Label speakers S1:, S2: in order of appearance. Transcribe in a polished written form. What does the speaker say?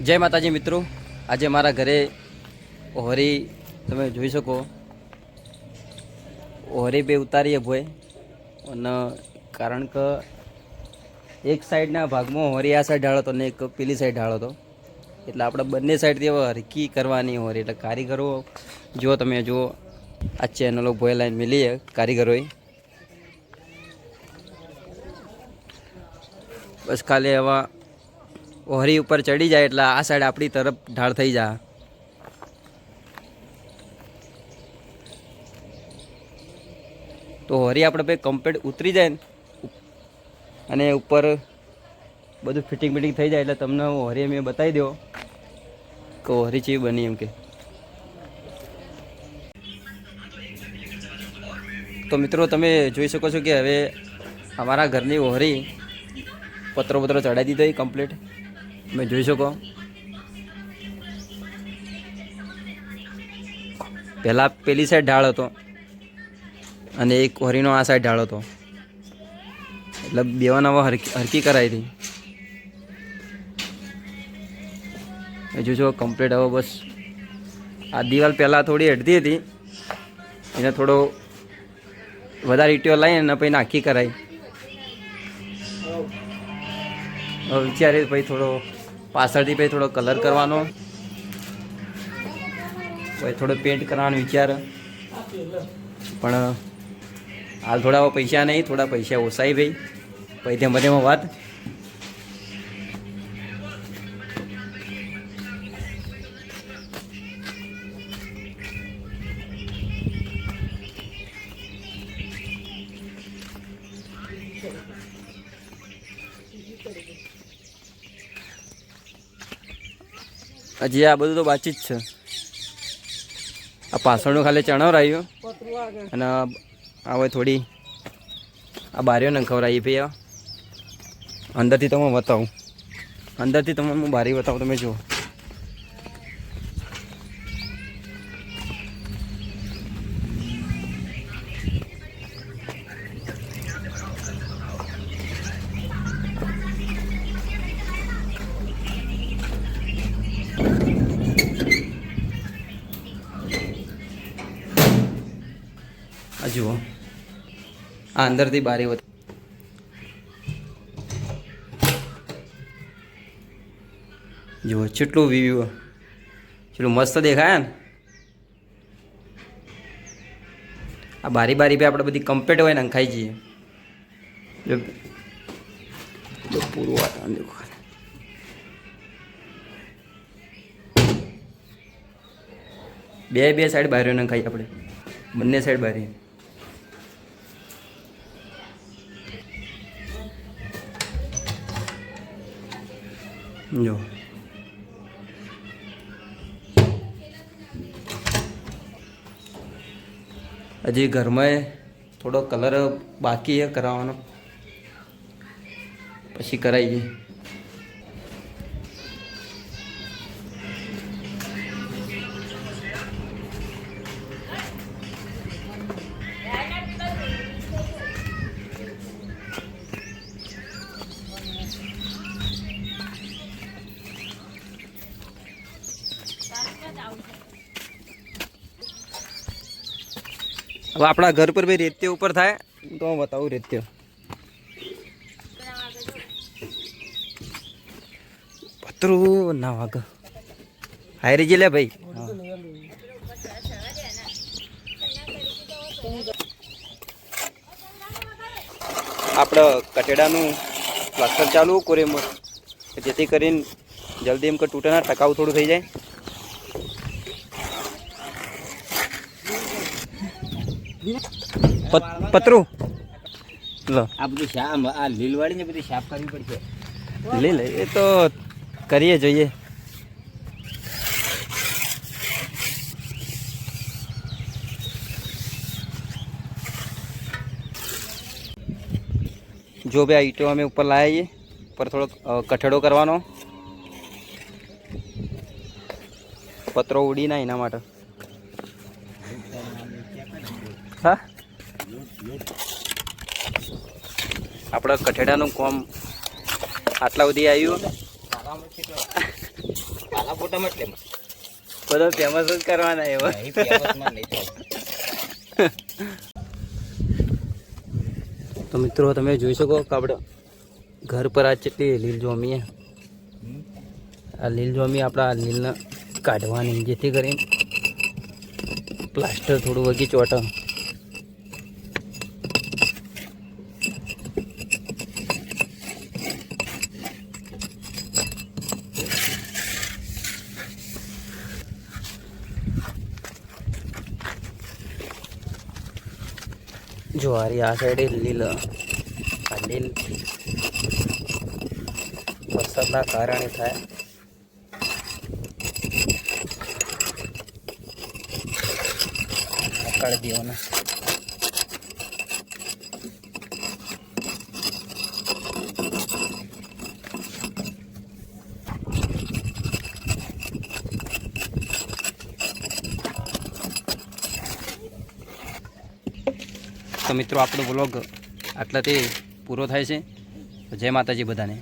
S1: જય માતાજી મિત્રો, આજે મારા ઘરે ઓહરી તમે જોઈ શકો. ઓહરી બે ઉતારીએ ભોય, અને કારણ કે એક સાઈડના ભાગમાં ઓહરી આ સાઈડ ઢાળો હતો ને એક પેલી સાઈડ ઢાળો હતો, એટલે આપણે બંને સાઈડથી હવે હરકી કરવાની ઓહરી. એટલે કારીગરો જો તમે જુઓ, આ ચેનલો ભોય લાઈન મિલીએ કારીગરોએ. બસ ખાલી હવે ઓહરી ઉપર ચડી જાય એટલે આ સાઈડ આપણી તરફ ઢાળ થઈ જાય. તો ઓહરી આપણે ભાઈ કમ્પ્લીટ ઉતરી જાય ને અને ઉપર બધું ફિટિંગ થઈ જાય એટલે તમને ઓહરી મેં બતાવી દો કે ઓહરી ચેવી બની એમ કે. તો મિત્રો તમે જોઈ શકો છો કે હવે અમારા ઘરની ઓહરી પતરો ચડાવી દીધો એ કમ્પ્લીટ તમે જોઈ શકો. પહેલાં પેલી સાઈડ ઢાળ હતો અને એક ઓહરીનો આ સાઈડ ઢાળ હતો, એટલે બેવાના હવે હરકી કરાવી હતી. જોજો કમ્પ્લીટ હવે બસ આ દિવાલ પહેલાં થોડી અડધી હતી, એને થોડો વધારે ઈટીઓ લાવીને પછી નાખી કરાવી. હવે વિચારે પછી થોડો પાછળથી પછી થોડો કલર કરવાનો, પછી થોડો પેન્ટ કરવાનો વિચાર. પણ હાલ થોડા પૈસા નહીં, થોડા પૈસા ઓછાઈ ભાઈ, પછી ત્યાં બધેમાં વાત. હજી આ બધું તો બાકી જ છે. આ પાછળનું ખાલી ચણાવ રહ્યું અને હવે થોડી આ બારીઓ નંખાવરાઈ ભાઈ. અંદરથી તમે બતાવું, અંદરથી તમને હું બારી બતાવું, તમે જુઓ. જુઓ આ અંદરથી બારી હોતી. જુઓ કેટલું વ્યૂ, કેટલું મસ્ત દેખાય ને. આ બારી બી આપણે બધી કમ્પ્લીટ હોય ને ખાઈ જઈએ. જો પૂરું વાતાવરણ દેખો. બે સાઈડ બારીઓ ને ખાઈ આપણે, બંને સાઈડ બારી. જો હજી ઘરમાં થોડો કલર બાકી છે કરાવવાનો, પછી કરાવીએ. હવે આપણા ઘર પર ભાઈ રેતી ઉપર થાય તો હું બતાવું. રેતી પતરું ના વાગ હાયરી જે લે ભાઈ. આપણે કટેડાનું પ્લાસ્ટર ચાલુ કોરેમાં, જેથી કરીને જલ્દી એમ કે તૂટે ના, ટકાઉ થોડું થઈ જાય. પતરું લો, આ બધું શામ આ લીલવાડી ને બધી સાફ કરવી પડશે. લીલ એ તો કરીએ જોઈએ. જો ભાઈ આ ઈંટો અમે ઉપર લાવીએ, ઉપર થોડો કઠેડો કરવાનો, પતરો ઉડી ના એના માટે. હા આપણા કઠેડાનું કામ આટલા સુધી આવ્યું. બધો ફેમસ જ કરવાના એવો. તો મિત્રો તમે જોઈ શકો કે આપણે ઘર પર આ કેટલી લીલ જોમી. આ લીલ જોમી આપણા આ લીલને કાઢવાની, જેથી કરીને પ્લાસ્ટર થોડું વગી ચોટે. જો આ સાઈડે લીલ, આ લીલ વરસાદના કારણે થાય. કાઢી દેવાના. તો મિત્રો આપણો વ્લોગ આટલાથી પૂરો થાય છે. જય માતાજી બધાને.